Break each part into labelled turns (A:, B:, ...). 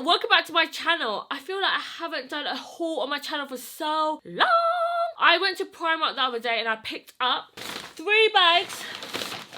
A: welcome back to my channel. I feel like I haven't done a haul on my channel for so long. I went to Primark the other day and I picked up 3 bags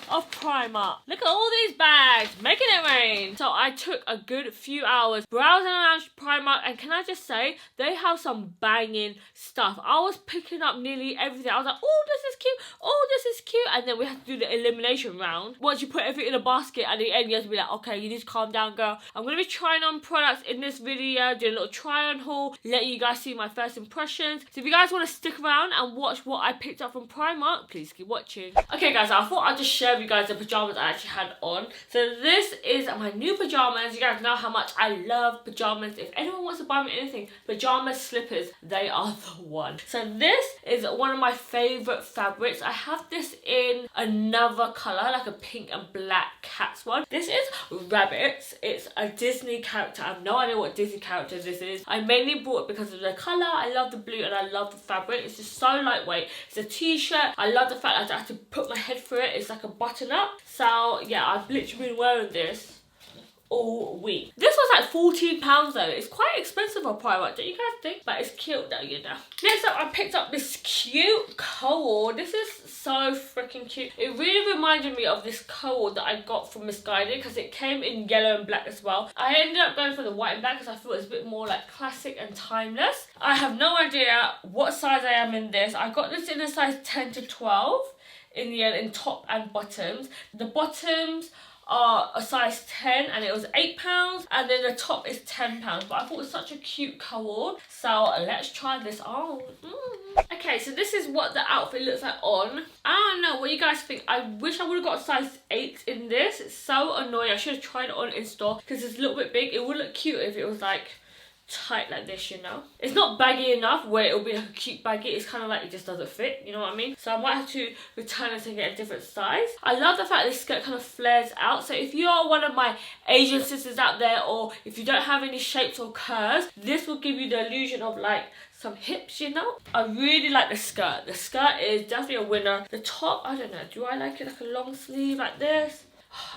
A: of Primark. Look at all these bags, making it rain. So I took a good few hours browsing around Primark, and can I just say, they have some banging stuff. I was picking up nearly everything. I was like, oh, this is cute, oh, this is cute. And then we had to do the elimination round. Once you put everything in a basket, at the end you have to be like, okay, you need to calm down, girl. I'm going to be trying on products in this video, doing a little try on haul, letting you guys see my first impressions. So if you guys want to stick around and watch what I picked up from Primark, please keep watching. Okay guys, I thought I'd just share with you guys the pajamas I actually had on. So this is my new pajamas. You guys know how much I love pajamas. If anyone wants to buy me anything, pajamas, slippers, they are the one. So this is one of my favorite fabrics. I have this in another color, like a pink and black cat's one. This is Rabbits. It's a Disney character. I have no idea what Disney character this is. I mainly bought it because of the color. I love the blue and I love the fabric. It's just so lightweight. It's a t-shirt. I love the fact that I have to put my head through it. It's like a button up. So yeah, I've literally been wearing this all week. This was like £14 though. It's quite expensive for Primark, don't you guys think? But it's cute though, you know. Next up, I picked up this cute cowl. This is so freaking cute. It really reminded me of this cowl that I got from Misguided because it came in yellow and black as well. I ended up going for the white and black because I thought it was a bit more like classic and timeless. I have no idea what size I am in this. I got this in a size 10 to 12 in the end, in top and bottoms. The bottoms are a size 10 and it was £8, and then the top is £10, but I thought it was such a cute cowl, so let's try this on. Okay, so this is what the outfit looks like on. I don't know what you guys think. I wish I would have got a size 8 in this. It's so annoying. I should have tried it on in store because it's a little bit big. It would look cute if it was like tight like this, you know. It's not baggy enough where it'll be like a cute baggy. It's kind of like it just doesn't fit, you know what I mean? So I might have to return it and get a different size. I love the fact this skirt kind of flares out. So if you are one of my Asian sisters out there, or if you don't have any shapes or curves, this will give you the illusion of like some hips, you know. I really like the skirt. The skirt is definitely a winner. The top, I don't know, do I like it like a long sleeve like this?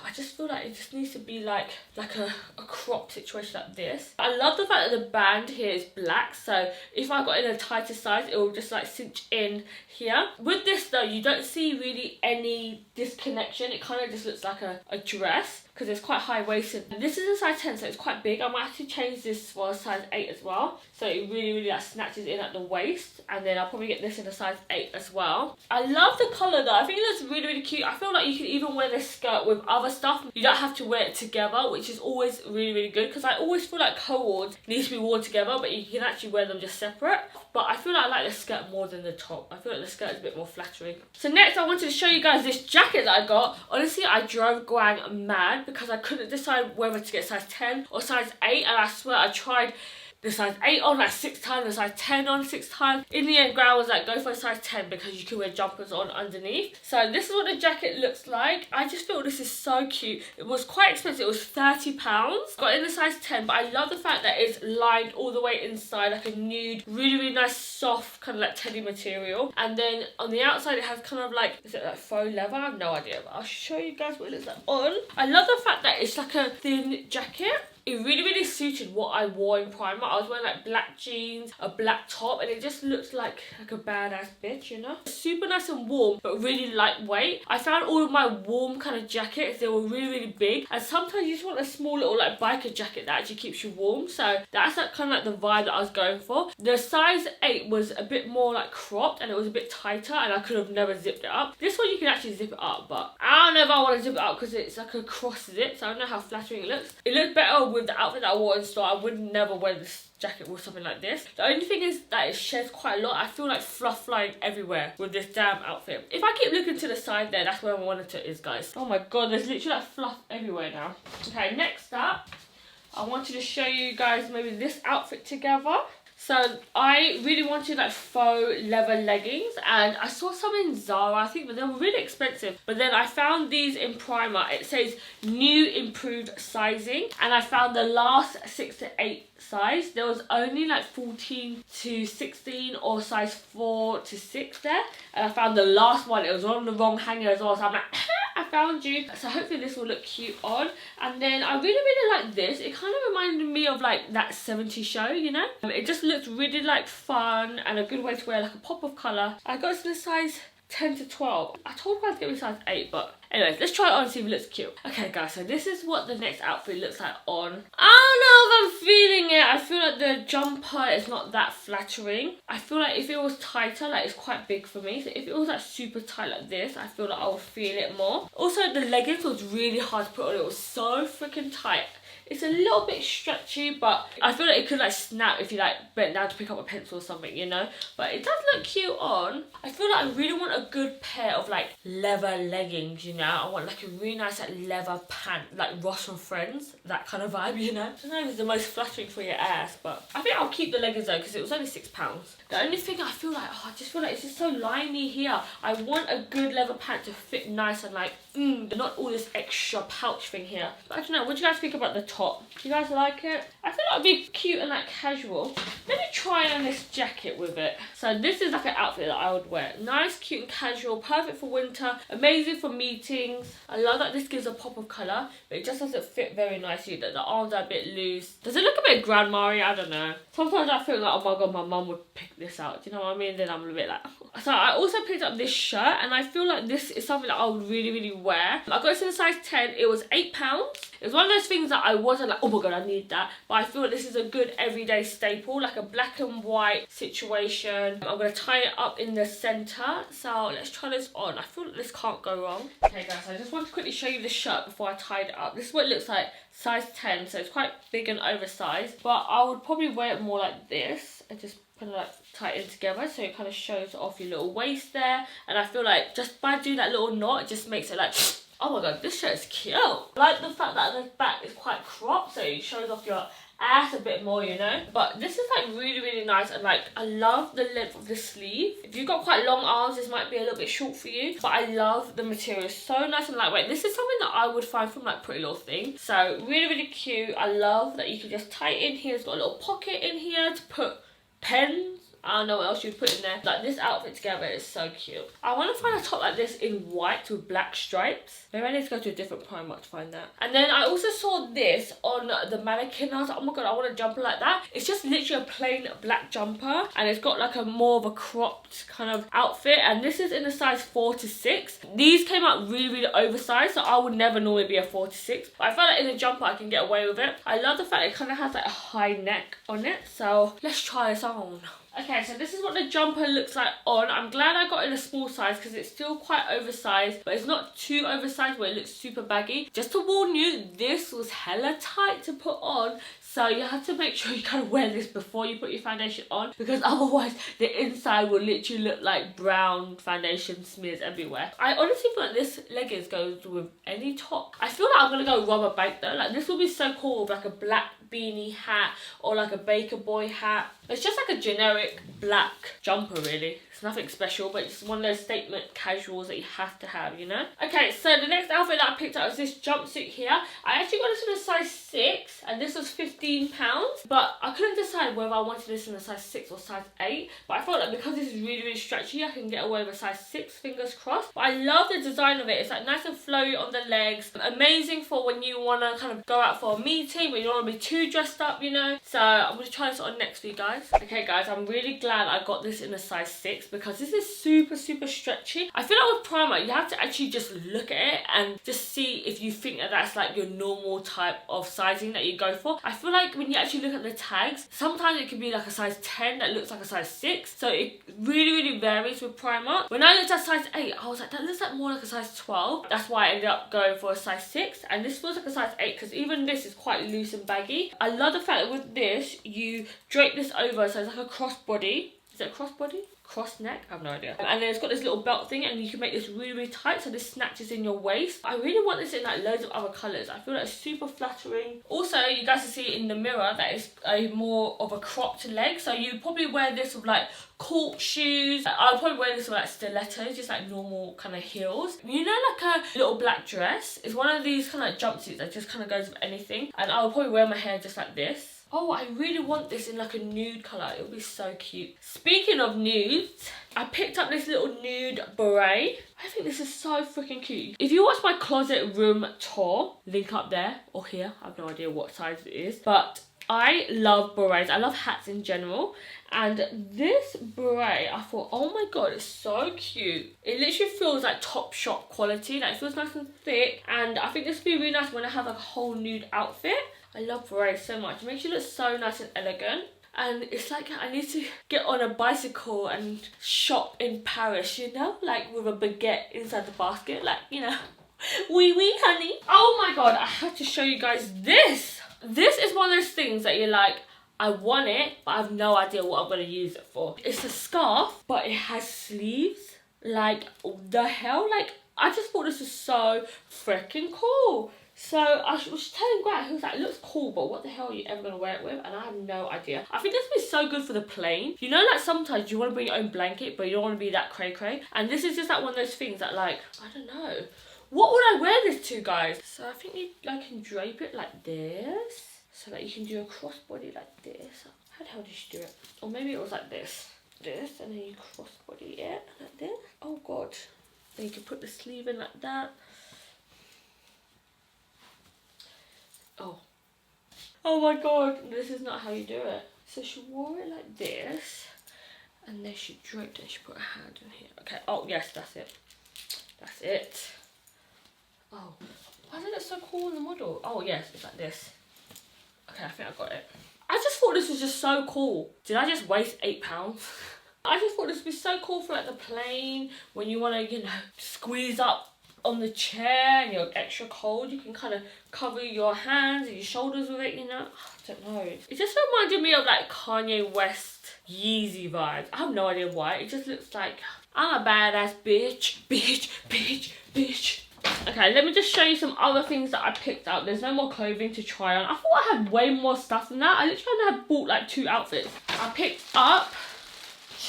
A: I just feel like it just needs to be like a crop situation like this. I love the fact that the band here is black, so if I got in a tighter size, it will just like cinch in here. With this though, you don't see really any disconnection. It kind of just looks like a dress because it's quite high-waisted. This is a size 10, so it's quite big. I might have to change this for a size 8 as well, so it really like snatches in at the waist. And then I'll probably get this in a size 8 as well. I love the colour though. I think it looks really cute. I feel like you can even wear this skirt with other stuff. You don't have to wear it together, which is always really good, because I always feel like cohorts need to be worn together, but you can actually wear them just separate. But I feel like I like the skirt more than the top. I feel like the skirt is a bit more flattering. So next I wanted to show you guys this jacket that I got. Honestly, I drove Gwang mad because I couldn't decide whether to get size 10 or size 8, and I swear I tried the size 8 on like 6 times, the size 10 on 6 times. In the end, Grau was like, go for a size 10 because you can wear jumpers on underneath. So this is what the jacket looks like. I just feel this is so cute. It was quite expensive. It was £30. Got in a size 10, but I love the fact that it's lined all the way inside, like a nude, really nice, soft, kind of like teddy material. And then on the outside, it has kind of like, is it like faux leather? I have no idea, but I'll show you guys what it looks like on. I love the fact that it's like a thin jacket. It really suited what I wore in Primark. I was wearing like black jeans, a black top, and it just looks like a badass bitch, you know? Super nice and warm, but really lightweight. I found all of my warm kind of jackets, they were really big. And sometimes you just want a small little like biker jacket that actually keeps you warm. So that's like kind of like the vibe that I was going for. The size 8 was a bit more like cropped and it was a bit tighter, and I could have never zipped it up. This one you can actually zip it up, but I don't know if I want to zip it up because it's like a cross zip, so I don't know how flattering it looks. It looks better with the outfit that I wore in store. I would never wear this jacket with something like this. The only thing is that it sheds quite a lot. I feel like fluff flying everywhere with this damn outfit. If I keep looking to the side there, that's where my monitor is, guys. Oh my god, there's literally like fluff everywhere now. Okay, next up, I wanted to show you guys maybe this outfit together. So I really wanted like faux leather leggings, and I saw some in Zara, I think, but they were really expensive. But then I found these in Primark. It says new improved sizing, and I found the last 6 to 8 size. There was only like 14 to 16 or size 4 to 6 there, and I found the last one. It was on the wrong hanger as well, so I'm like I found you. So hopefully this will look cute on. And then I really like this. It kind of reminded me of like that 70s show, you know. It just looked really like fun and a good way to wear like a pop of colour. I got it in a size 10 to 12. I told guys to get me size 8, but anyways, let's try it on and see if it looks cute. Okay guys, so this is what the next outfit looks like on. I don't know if I'm feeling it. I feel like the jumper is not that flattering. I feel like if it was tighter, like it's quite big for me. So if it was like super tight like this, I feel like I would feel it more. Also, the leggings was really hard to put on. It was so freaking tight. It's a little bit stretchy, but I feel like it could like snap if you like bent down to pick up a pencil or something, you know. But it does look cute on. I feel like I really want a good pair of like leather leggings, you know. I want like a really nice like leather pant, like Ross from Friends, that kind of vibe, you know. I don't know if it's the most flattering for your ass, but I think I'll keep the leggings though because it was only £6. The only thing I feel like, I just feel like it's just so liney here. I want a good leather pant to fit nice and like, not all this extra pouch thing here. But I don't know, what do you guys think about the top? Do you guys like it? I feel like it'd be cute and like casual. Let me try on this jacket with it. So this is like an outfit that I would wear. Nice, cute and casual, perfect for winter, amazing for meetings. I love that this gives a pop of colour, but it just doesn't fit very nicely. The arms are a bit loose. Does it look a bit grandma-y? I don't know. Sometimes I feel like, oh my god, my mum would pick this out. Do you know what I mean? Then I'm a bit like... So I also picked up this shirt, and I feel like this is something that I would really wear. I got it in a size 10. It was £8. It was one of those things that I wasn't like, oh my god, I need that. But I feel like this is a good everyday staple, like a black and white situation. I'm going to tie it up in the centre. So let's try this on. I feel like this can't go wrong. Okay guys, I just want to quickly show you the shirt before I tie it up. This is what it looks like, size 10. So it's quite big and oversized. But I would probably wear it more like this and just kind of like tie it in together, so it kind of shows off your little waist there. And I feel like just by doing that little knot, it just makes it like, oh my god, this shirt is cute. I like the fact that the back is quite cropped, so it shows off your ass a bit more, you know. But this is like really nice, and like I love the length of the sleeve. If you've got quite long arms, this might be a little bit short for you, but I love the material. It's so nice and lightweight. This is something that I would find from like Pretty Little Thing. So really cute. I love that you can just tie it in here. It's got a little pocket in here to put pens. I don't know what else you'd put in there. Like, this outfit together is so cute. I want to find a top like this in white with black stripes. Maybe I need to go to a different Primark to find that. And then I also saw this on the mannequin. I was like, oh my god, I want a jumper like that. It's just literally a plain black jumper, and it's got like a more of a cropped kind of outfit. And this is in a size 4 to 6. These came out really oversized, so I would never normally be a 4 to 6. But I felt like in a jumper I can get away with it. I love the fact it kind of has like a high neck on it. So let's try this on. Okay, so this is what the jumper looks like on. I'm glad I got it in a small size because it's still quite oversized, but it's not too oversized where it looks super baggy. Just to warn you, this was hella tight to put on, so you have to make sure you kind of wear this before you put your foundation on, because otherwise the inside will literally look like brown foundation smears everywhere. I honestly feel like this leggings goes with any top. I feel like I'm gonna go rubber bank though. Like, this will be so cool with like a black beanie hat or like a baker boy hat. It's just like a generic black jumper really. It's nothing special, but it's one of those statement casuals that you have to have, you know. Okay, so the next outfit that I picked up was this jumpsuit here. I actually got this in a size 6, and this was £15, but I couldn't decide whether I wanted this in a size 6 or size 8. But I thought that because this is really stretchy, I can get away with a size 6, fingers crossed. But I love the design of it. It's like nice and flowy on the legs. Amazing for when you want to kind of go out for a meeting, but you don't want to be too dressed up, you know. So I'm going to try this on next for you guys. Okay guys, I'm really glad I got this in a size 6 because this is super stretchy. I feel like with Primark, you have to actually just look at it and just see if you think that that's like your normal type of sizing that you go for. I feel like when you actually look at the tags, sometimes it can be like a size 10 that looks like a size 6. So it really varies with Primark. When I looked at size 8, I was like, that looks like more like a size 12. That's why I ended up going for a size 6. And this feels like a size 8 because even this is quite loose and baggy. I love the fact that with this, you drape this over, so it's like a crossbody. Is it a crossbody? Cross neck? I have no idea. And then it's got this little belt thing, and you can make this really tight so this snatches in your waist. I really want this in like loads of other colours. I feel like it's super flattering. Also, you guys can see in the mirror that it's a more of a cropped leg, so you probably wear this with like court shoes. I'll probably wear this with like stilettos, just like normal kind of heels. You know, like a little black dress. It's one of these kind of like jumpsuits that just kind of goes with anything, and I'll probably wear my hair just like this. Oh, I really want this in like a nude colour. It would be so cute. Speaking of nudes, I picked up this little nude beret. I think this is so freaking cute. If you watch my closet room tour, link up there or here. I have no idea what size it is. But I love berets. I love hats in general. And this beret, I thought, oh my god, it's so cute. It literally feels like Topshop quality. Like, it feels nice and thick. And I think this would be really nice when I have like a whole nude outfit. I love berets so much. It makes you look so nice and elegant. And it's like I need to get on a bicycle and shop in Paris, you know? Like with a baguette inside the basket. Like, you know, wee wee honey. Oh my god, I have to show you guys this. This is one of those things that you're like, I want it, but I have no idea what I'm going to use it for. It's a scarf, but it has sleeves. Like, the hell? Like, I just thought this was so freaking cool. So I was telling Grant, he was like, it looks cool, but what the hell are you ever going to wear it with? And I have no idea. I think this would be so good for the plane. You know, like sometimes you want to bring your own blanket, but you don't want to be that cray-cray. And this is just like one of those things that like, I don't know. What would I wear this to, guys? So I think you like can drape it like this. So that you can do a crossbody like this. How the hell did you do it? Or maybe it was like this. This, and then you crossbody it like this. Oh god. Then you can put the sleeve in like that. Oh. Oh my god, this is not how you do it. So she wore it like this. And then she draped it, she put her hand in here. Okay, oh yes, that's it. That's it. Oh, why does it look so cool in the model? Oh yes, it's like this. Okay, I think I got it. I just thought this was just so cool. Did I just waste £8? I just thought this would be so cool for like the plane, when you want to, you know, squeeze up on the chair and you're extra cold, you can kind of cover your hands and your shoulders with it, you know. I don't know. It just reminded me of like Kanye West Yeezy vibes. I have no idea why. It just looks like I'm a badass bitch, bitch, bitch, bitch. Okay, let me just show you some other things that I picked up. There's no more clothing to try on. I thought I had way more stuff than that. I literally had bought like 2 outfits. I picked up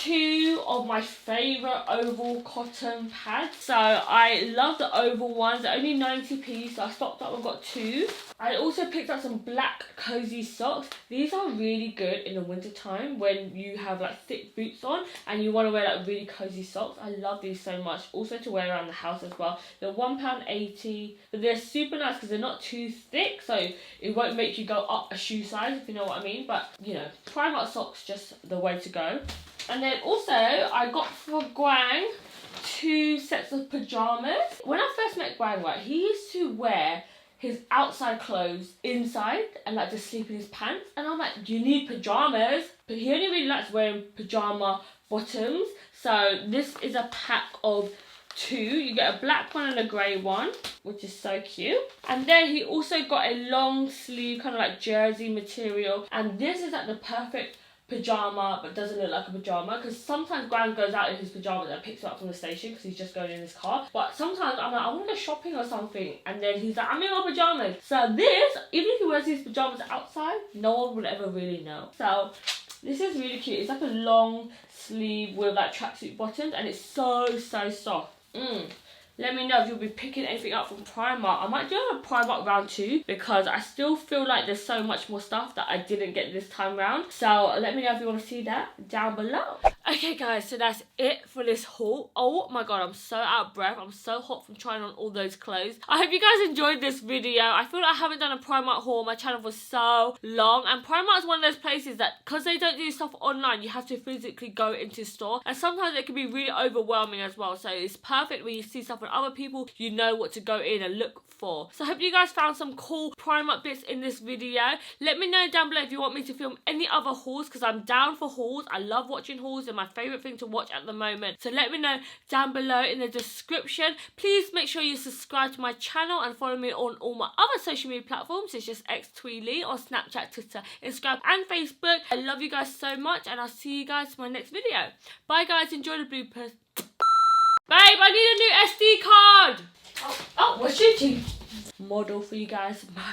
A: 2 of my favourite oval cotton pads. So I love the oval ones. They're only 90p, so I stocked up and got 2. I also picked up some black cozy socks. These are really good in the winter time when you have like thick boots on and you want to wear like really cozy socks. I love these so much. Also to wear around the house as well. They're £1.80, but they're super nice because they're not too thick, so it won't make you go up a shoe size, if you know what I mean. But you know, Primark socks just the way to go. And then also I got for Gwang 2 sets of pyjamas. When I first met Gwang, right, he used to wear his outside clothes inside and like just sleep in his pants, and I'm like, you need pajamas. But he only really likes wearing pajama bottoms. So this is a pack of 2. You get a black one and a grey one, which is so cute. And then he also got a long sleeve kind of like jersey material, and this is like the perfect pajama but doesn't look like a pajama, because sometimes Grant goes out in his pajamas and picks it up from the station because he's just going in his car. But sometimes I'm like, I want to go shopping or something, and then he's like, I'm in my pajamas. So this, even if he wears his pajamas outside, no one would ever really know. So this is really cute. It's like a long sleeve with like tracksuit bottoms, and it's so soft. Let me know if you'll be picking anything up from Primark. I might do a Primark round 2 because I still feel like there's so much more stuff that I didn't get this time round. So let me know if you want to see that down below. Okay guys, so that's it for this haul. Oh my god, I'm so out of breath. I'm so hot from trying on all those clothes. I hope you guys enjoyed this video. I feel like I haven't done a Primark haul on my channel for so long. And Primark is one of those places that, because they don't do stuff online, you have to physically go into store. And sometimes it can be really overwhelming as well. So it's perfect when you see stuff on other people, you know what to go in and look for. So I hope you guys found some cool Primark bits in this video. Let me know down below if you want me to film any other hauls, because I'm down for hauls. I love watching hauls. They're my favourite thing to watch at the moment. So let me know down below in the description. Please make sure you subscribe to my channel and follow me on all my other social media platforms. It's just xThuyLe on Snapchat, Twitter, Instagram and Facebook. I love you guys so much, and I'll see you guys in my next video. Bye guys, enjoy the bloopers. Babe, I need a new SD card! Oh, we're shooting! Model for you guys, model.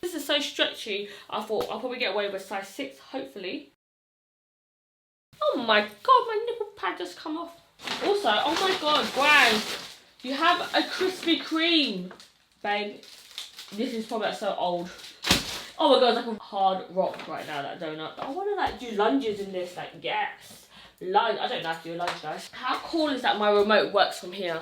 A: This is so stretchy, I thought I'll probably get away with size 6, hopefully. Oh my god, my nipple pad just come off. Also, oh my god, Gwang, you have a Krispy Kreme. Babe, this is probably so old. Oh my god, it's like a hard rock right now, that donut. But I want to like do lunges in this, like, yes. Lunge. I don't know how to do a lunge, guys. How cool is that my remote works from here?